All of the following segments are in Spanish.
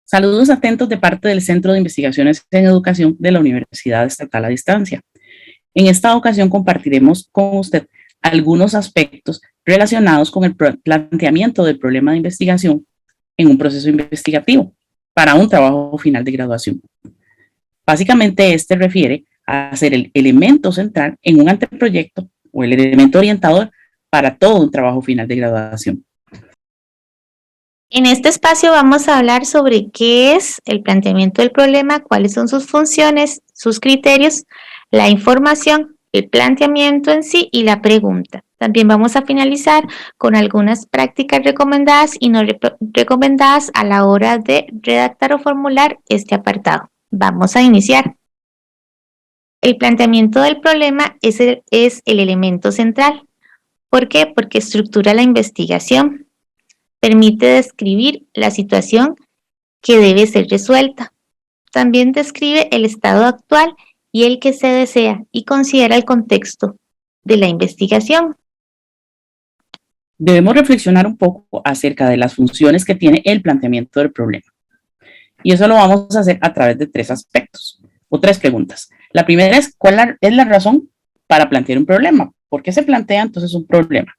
Saludos atentos de parte del Centro de Investigaciones en Educación de la Universidad Estatal a Distancia. En esta ocasión compartiremos con usted algunos aspectos relacionados con el planteamiento del problema de investigación en un proceso investigativo para un trabajo final de graduación. Básicamente, este refiere a ser el elemento central en un anteproyecto o el elemento orientador para todo un trabajo final de graduación. En este espacio vamos a hablar sobre qué es el planteamiento del problema, cuáles son sus funciones, sus criterios, la información, el planteamiento en sí y la pregunta. También vamos a finalizar con algunas prácticas recomendadas y no recomendadas a la hora de redactar o formular este apartado. Vamos a iniciar. El planteamiento del problema es el elemento central. ¿Por qué? Porque estructura la investigación. Permite describir la situación que debe ser resuelta. También describe el estado actual y el que se desea y considera el contexto de la investigación. Debemos reflexionar un poco acerca de las funciones que tiene el planteamiento del problema. Y eso lo vamos a hacer a través de tres aspectos o tres preguntas. La primera es, ¿cuál es la razón para plantear un problema? ¿Por qué se plantea entonces un problema?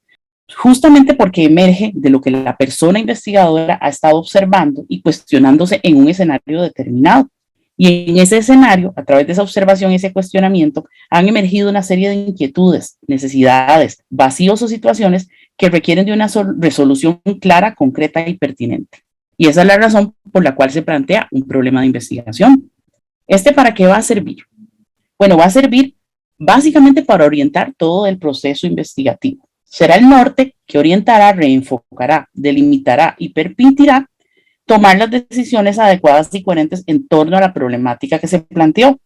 Justamente porque emerge de lo que la persona investigadora ha estado observando y cuestionándose en un escenario determinado. Y en ese escenario, a través de esa observación y ese cuestionamiento, han emergido una serie de inquietudes, necesidades, vacíos o situaciones que requieren de una resolución clara, concreta y pertinente. Y esa es la razón por la cual se plantea un problema de investigación. ¿Para qué va a servir? Bueno, va a servir básicamente para orientar todo el proceso investigativo. Será el norte que orientará, reenfocará, delimitará y permitirá tomar las decisiones adecuadas y coherentes en torno a la problemática que se planteó,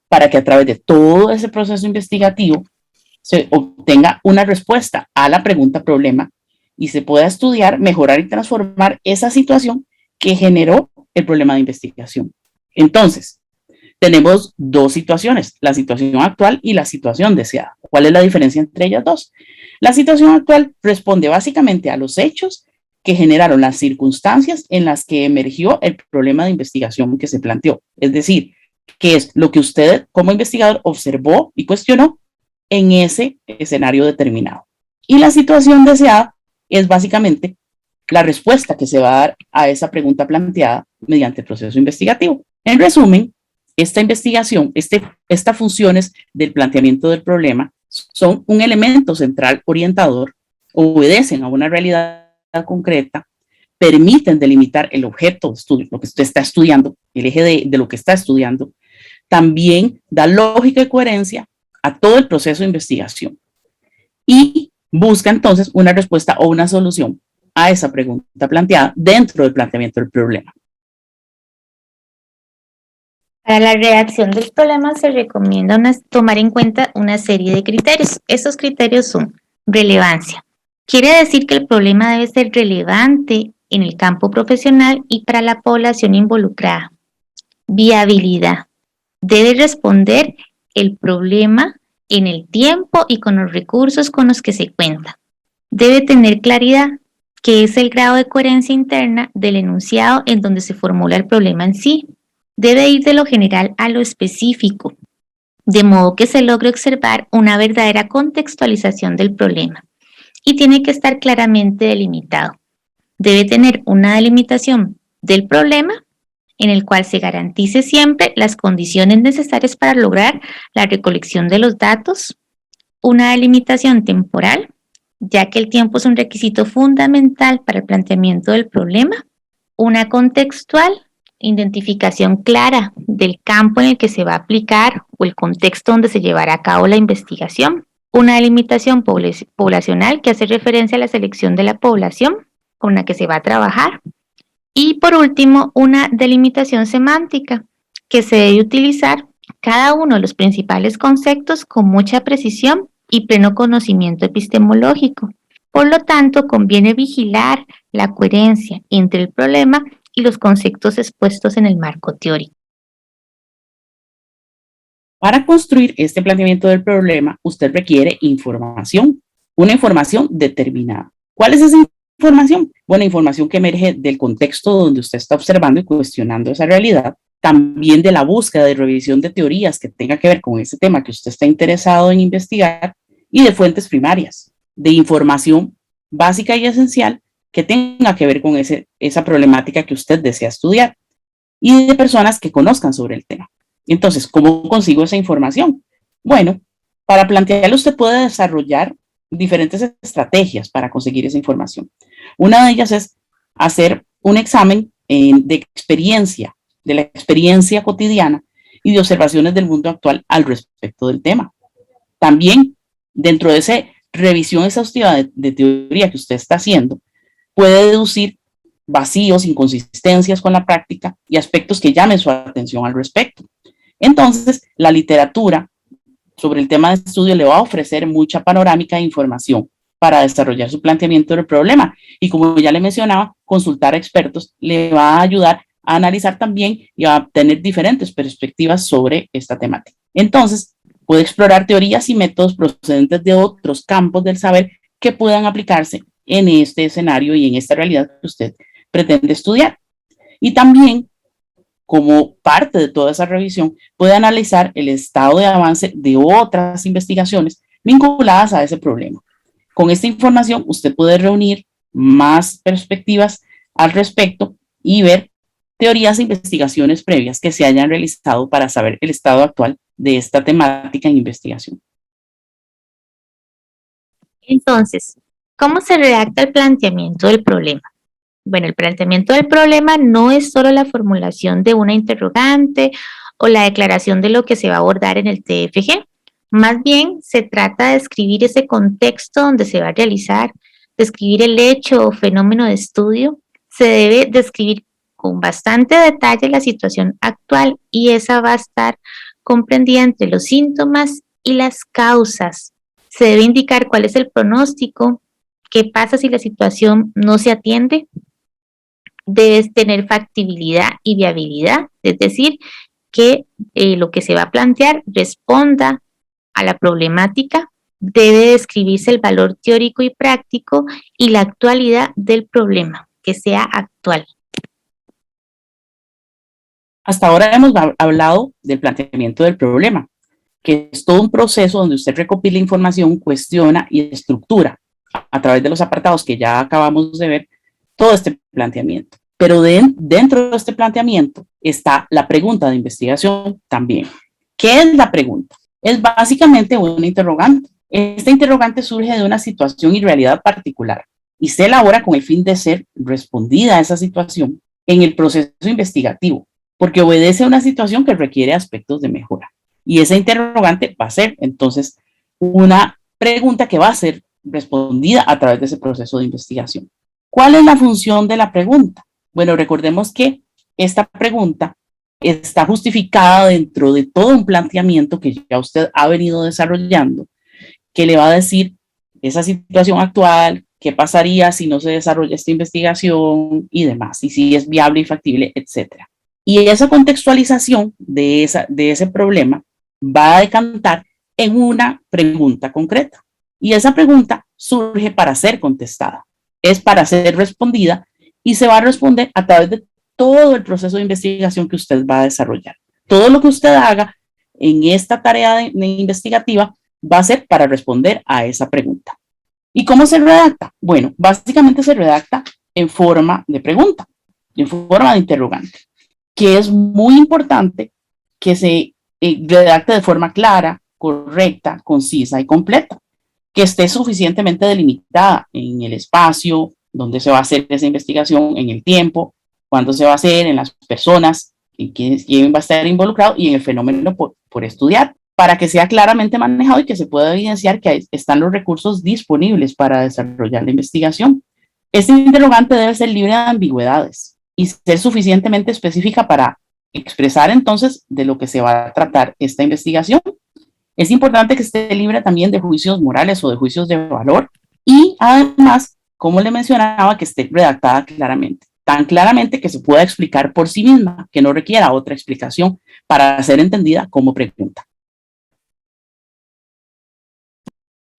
para que a través de todo ese proceso investigativo se obtenga una respuesta a la pregunta problema y se pueda estudiar, mejorar y transformar esa situación que generó el problema de investigación. Entonces, tenemos dos situaciones, la situación actual y la situación deseada. ¿Cuál es la diferencia entre ellas dos? La situación actual responde básicamente a los hechos que generaron las circunstancias en las que emergió el problema de investigación que se planteó. Es decir, qué es lo que usted como investigador observó y cuestionó en ese escenario determinado. Y la situación deseada es básicamente la respuesta que se va a dar a esa pregunta planteada mediante el proceso investigativo. En resumen, esta investigación, estas funciones del planteamiento del problema son un elemento central orientador, obedecen a una realidad concreta, permiten delimitar el objeto de estudio, lo que usted está estudiando, el eje de lo que está estudiando, también da lógica y coherencia a todo el proceso de investigación y busca entonces una respuesta o una solución a esa pregunta planteada dentro del planteamiento del problema. Para la redacción del problema se recomienda tomar en cuenta una serie de criterios. Esos criterios son relevancia. Quiere decir que el problema debe ser relevante en el campo profesional y para la población involucrada. Viabilidad. Debe responder el problema en el tiempo y con los recursos con los que se cuenta. Debe tener claridad, que es el grado de coherencia interna del enunciado en donde se formula el problema en sí. Debe ir de lo general a lo específico, de modo que se logre observar una verdadera contextualización del problema. Y tiene que estar claramente delimitado. Debe tener una delimitación del problema en el cual se garantice siempre las condiciones necesarias para lograr la recolección de los datos, una delimitación temporal, ya que el tiempo es un requisito fundamental para el planteamiento del problema, una contextual, identificación clara del campo en el que se va a aplicar o el contexto donde se llevará a cabo la investigación, una delimitación poblacional que hace referencia a la selección de la población con la que se va a trabajar y por último una delimitación semántica que se debe utilizar cada uno de los principales conceptos con mucha precisión y pleno conocimiento epistemológico. Por lo tanto, conviene vigilar la coherencia entre el problema y los conceptos expuestos en el marco teórico. Para construir este planteamiento del problema, usted requiere información, una información determinada. ¿Cuál es esa información? Bueno, información que emerge del contexto donde usted está observando y cuestionando esa realidad, también de la búsqueda y revisión de teorías que tenga que ver con ese tema que usted está interesado en investigar y de fuentes primarias, de información básica y esencial que tenga que ver con esa problemática que usted desea estudiar y de personas que conozcan sobre el tema. Entonces, ¿cómo consigo esa información? Bueno, para plantearlo usted puede desarrollar diferentes estrategias para conseguir esa información. Una de ellas es hacer un examen de experiencia, de la experiencia cotidiana y de observaciones del mundo actual al respecto del tema. También, dentro de esa revisión exhaustiva de teoría que usted está haciendo, puede deducir vacíos, inconsistencias con la práctica y aspectos que llamen su atención al respecto. Entonces, la literatura sobre el tema de estudio le va a ofrecer mucha panorámica e información para desarrollar su planteamiento del problema. Y como ya le mencionaba, consultar a expertos le va a ayudar a analizar también y a tener diferentes perspectivas sobre esta temática. Entonces, puede explorar teorías y métodos procedentes de otros campos del saber que puedan aplicarse en este escenario y en esta realidad que usted pretende estudiar. Y también, como parte de toda esa revisión, puede analizar el estado de avance de otras investigaciones vinculadas a ese problema. Con esta información, usted puede reunir más perspectivas al respecto y ver teorías e investigaciones previas que se hayan realizado para saber el estado actual de esta temática en investigación. Entonces, ¿cómo se redacta el planteamiento del problema? Bueno, el planteamiento del problema no es solo la formulación de una interrogante o la declaración de lo que se va a abordar en el TFG. Más bien, se trata de describir ese contexto donde se va a realizar, describir el hecho o fenómeno de estudio. Se debe describir con bastante detalle la situación actual y esa va a estar comprendida entre los síntomas y las causas. Se debe indicar cuál es el pronóstico, qué pasa si la situación no se atiende. Debes tener factibilidad y viabilidad, es decir, que lo que se va a plantear responda a la problemática. Debe describirse el valor teórico y práctico y la actualidad del problema, que sea actual. Hasta ahora hemos hablado del planteamiento del problema, que es todo un proceso donde usted recopila información, cuestiona y estructura a través de los apartados que ya acabamos de ver todo este planteamiento. Pero dentro de este planteamiento está la pregunta de investigación también. ¿Qué es la pregunta? Es básicamente una interrogante. Esta interrogante surge de una situación y realidad particular y se elabora con el fin de ser respondida a esa situación en el proceso investigativo, porque obedece a una situación que requiere aspectos de mejora. Y esa interrogante va a ser entonces una pregunta que va a ser respondida a través de ese proceso de investigación. ¿Cuál es la función de la pregunta? Bueno, recordemos que esta pregunta está justificada dentro de todo un planteamiento que ya usted ha venido desarrollando, que le va a decir esa situación actual, qué pasaría si no se desarrolla esta investigación y demás, y si es viable y factible, etcétera. Y esa contextualización de ese problema va a decantar en una pregunta concreta. Y esa pregunta surge para ser contestada, es para ser respondida y se va a responder a través de todo el proceso de investigación que usted va a desarrollar. Todo lo que usted haga en esta tarea investigativa va a ser para responder a esa pregunta. ¿Y cómo se redacta? Bueno, básicamente se redacta en forma de pregunta, en forma de interrogante, que es muy importante que se redacte de forma clara, correcta, concisa y completa, que esté suficientemente delimitada en el espacio donde se va a hacer esa investigación, en el tiempo, cuándo se va a hacer, en las personas, en quién va a estar involucrado y en el fenómeno por estudiar, para que sea claramente manejado y que se pueda evidenciar que están los recursos disponibles para desarrollar la investigación. Este interrogante debe ser libre de ambigüedades y ser suficientemente específica para expresar entonces de lo que se va a tratar esta investigación. Es importante que esté libre también de juicios morales o de juicios de valor y además, como le mencionaba, que esté redactada claramente, tan claramente que se pueda explicar por sí misma, que no requiera otra explicación para ser entendida como pregunta.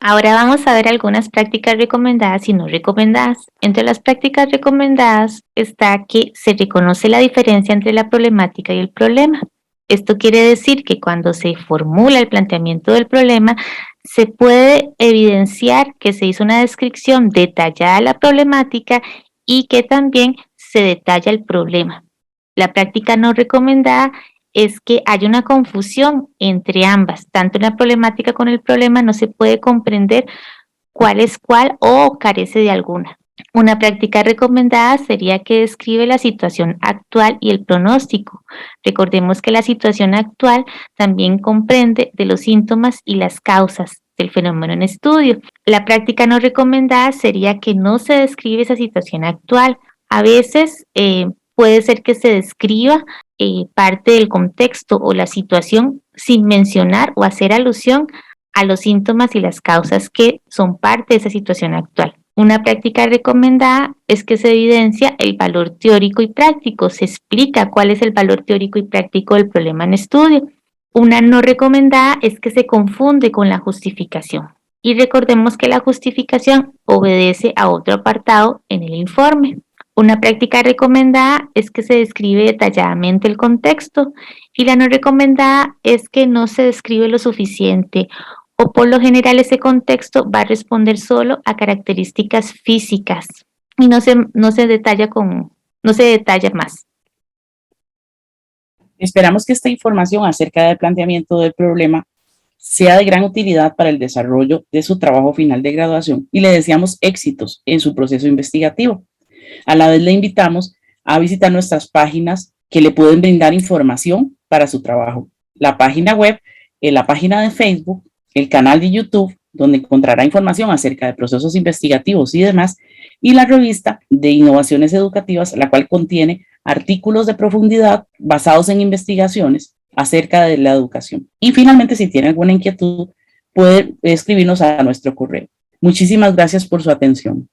Ahora vamos a ver algunas prácticas recomendadas y no recomendadas. Entre las prácticas recomendadas está que se reconoce la diferencia entre la problemática y el problema. Esto quiere decir que cuando se formula el planteamiento del problema, se puede evidenciar que se hizo una descripción detallada de la problemática y que también se detalla el problema. La práctica no recomendada es que hay una confusión entre ambas, tanto en la problemática con el problema no se puede comprender cuál es cuál o carece de alguna. Una práctica recomendada sería que describe la situación actual y el pronóstico. Recordemos que la situación actual también comprende de los síntomas y las causas del fenómeno en estudio. La práctica no recomendada sería que no se describe esa situación actual. A veces puede ser que se describa parte del contexto o la situación sin mencionar o hacer alusión a los síntomas y las causas que son parte de esa situación actual. Una práctica recomendada es que se evidencia el valor teórico y práctico, se explica cuál es el valor teórico y práctico del problema en estudio. Una no recomendada es que se confunde con la justificación. Y recordemos que la justificación obedece a otro apartado en el informe. Una práctica recomendada es que se describe detalladamente el contexto y la no recomendada es que no se describe lo suficiente o por lo general ese contexto va a responder solo a características físicas y no se detalla más. Esperamos que esta información acerca del planteamiento del problema sea de gran utilidad para el desarrollo de su trabajo final de graduación y le deseamos éxitos en su proceso investigativo. A la vez le invitamos a visitar nuestras páginas que le pueden brindar información para su trabajo. La página web, la página de Facebook, el canal de YouTube, donde encontrará información acerca de procesos investigativos y demás, y la revista de innovaciones educativas, la cual contiene artículos de profundidad basados en investigaciones acerca de la educación. Y finalmente, si tiene alguna inquietud, puede escribirnos a nuestro correo. Muchísimas gracias por su atención.